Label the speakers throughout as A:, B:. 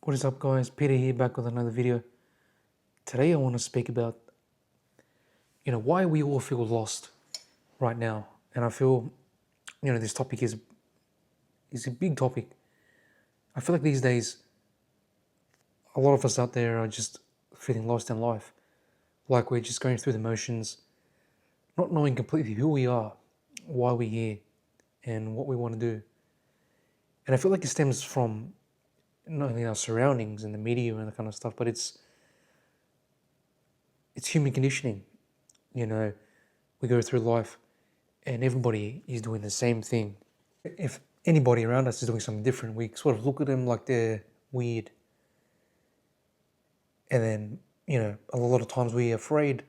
A: What is up, guys? Peter here, back with another video. Today I want to speak about why we all feel lost right now. And I feel this topic is a big topic. I feel like these days a lot of us out there are just feeling lost in life, like we're just going through the motions, not knowing completely who we are, why we're here, and what we want to do. And I feel like it stems from not only our surroundings and the media and that kind of stuff, but it's human conditioning. We go through life and everybody is doing the same thing. If anybody around us is doing something different, we sort of look at them like they're weird. And then, a lot of times we're afraid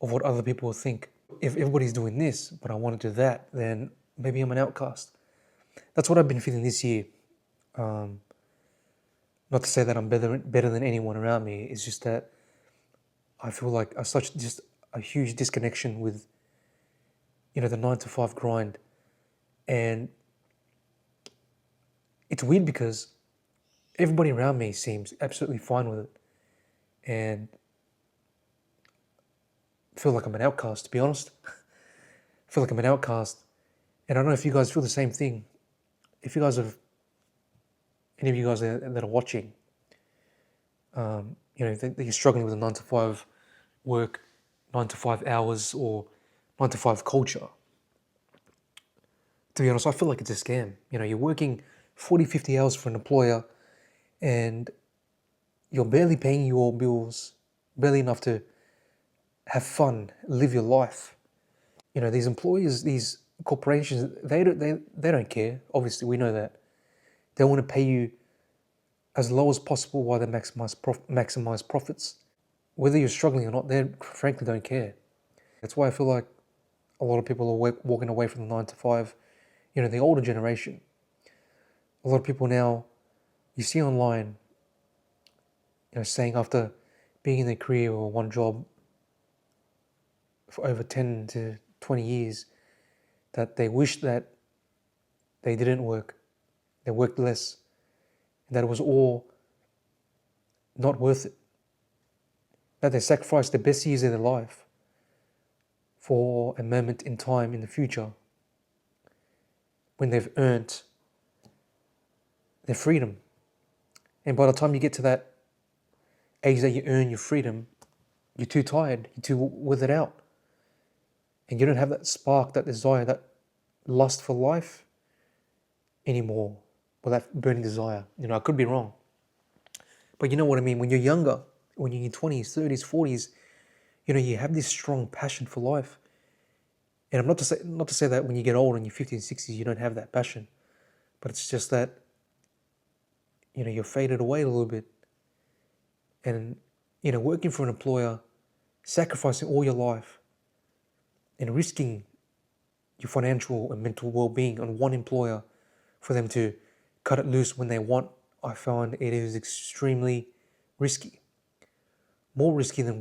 A: of what other people will think. If everybody's doing this, but I want to do that, then maybe I'm an outcast. That's what I've been feeling this year. Not to say that I'm better than anyone around me. It's just that I feel like just a huge disconnection with, the 9 to 5 grind. And it's weird because everybody around me seems absolutely fine with it. And I feel like I'm an outcast, to be honest. I feel like I'm an outcast. And I don't know if you guys feel the same thing. If you guys have, any of you guys that are watching, that you're struggling with a 9 to 5 work, 9 to 5 hours, or 9 to 5 culture. To be honest, I feel like it's a scam. You're working 40, 50 hours for an employer and you're barely paying your bills, barely enough to have fun, live your life. These employers, these corporations, they don't care. Obviously, we know that. They want to pay you as low as possible while they maximize profits. Whether you're struggling or not, they frankly don't care. That's why I feel like a lot of people are walking away from the 9 to 5. The older generation. A lot of people now, you see online, saying after being in their career or one job for over 10 to 20 years, that they wish that they didn't work, they worked less, and that it was all not worth it. That they sacrificed the best years of their life for a moment in time in the future when they've earned their freedom. And by the time you get to that age that you earn your freedom, you're too tired, you're too withered out. And you don't have that spark, that desire, that lust for life anymore, or that burning desire. I could be wrong. But you know what I mean? When you're younger, when you're in your 20s, 30s, 40s, you have this strong passion for life. And I'm not to say that when you get older in your 50s and 60s, you don't have that passion. But it's just that, you're faded away a little bit. And, working for an employer, sacrificing all your life, and risking your financial and mental well-being on one employer for them to cut it loose when they want, I find it is extremely risky. More risky than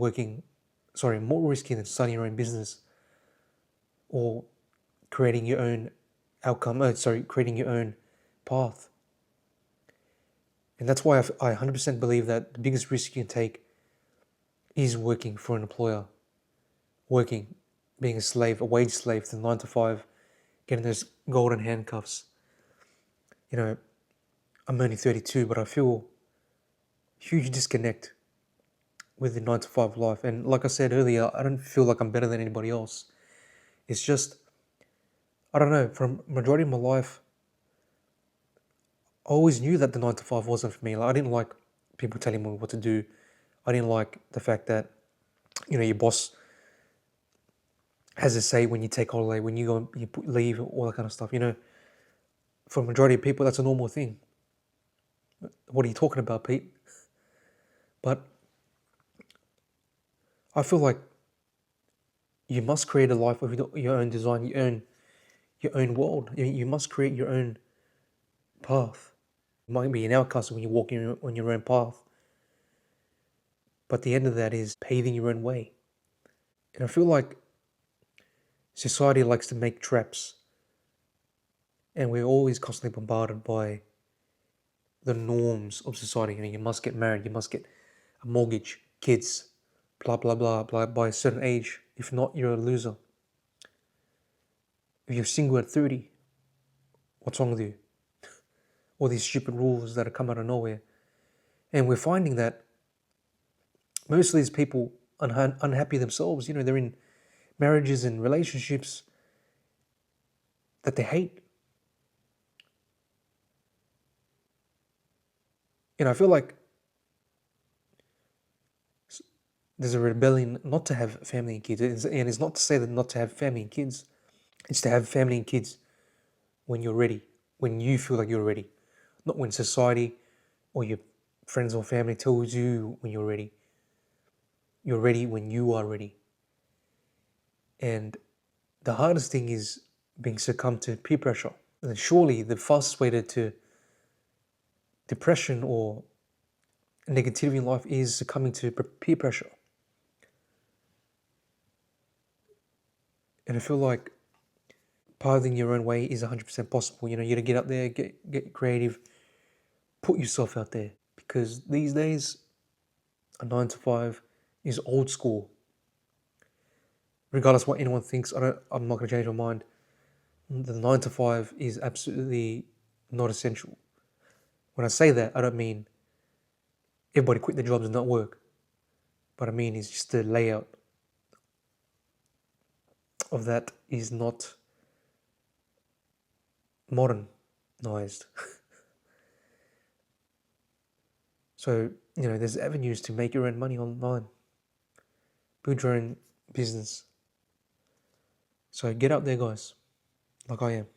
A: starting your own business or creating your own creating your own path. And that's why I 100% believe that the biggest risk you can take is working for an employer. Being a slave, a wage slave to 9 to 5, getting those golden handcuffs. I'm only 32, but I feel a huge disconnect with the 9 to 5 life. And like I said earlier, I don't feel like I'm better than anybody else. It's just, I don't know, for a majority of my life, I always knew that the 9 to 5 wasn't for me. Like, I didn't like people telling me what to do. I didn't like the fact that, your boss has a say when you take holiday, when you go, leave, all that kind of stuff. For a majority of people, that's a normal thing. What are you talking about, Pete? But I feel like you must create a life of your own design, your own world. You must create your own path. You might be an outcast when you're walking on your own path, but the end of that is paving your own way. And I feel like society likes to make traps, and we're always constantly bombarded by the norms of society. You know, you must get married, you must get a mortgage, kids, blah blah blah blah by a certain age. If not, you're a loser. If you're single at 30, what's wrong with you? All these stupid rules that have come out of nowhere. And we're finding that most of these people are unhappy themselves. You know, they're in marriages and relationships that they hate. You know, I feel like there's a rebellion not to have family and kids. And it's not to say that not to have family and kids. It's to have family and kids when you're ready, when you feel like you're ready. Not when society or your friends or family tells you when you're ready. You're ready when you are ready. And the hardest thing is being succumbed to peer pressure. And surely the fastest way to depression or negativity in life is succumbing to peer pressure. And I feel like pathing your own way is 100% possible. You know, you gotta get up there, get creative, put yourself out there. Because these days, a 9 to 5 is old school. Regardless of what anyone thinks, I'm not gonna change my mind. The 9 to 5 is absolutely not essential. When I say that, I don't mean everybody quit their jobs and not work. What I mean is just the layout of that is not modernized. So, you know, there's avenues to make your own money online. Build your own business. So get out there, guys, like I am.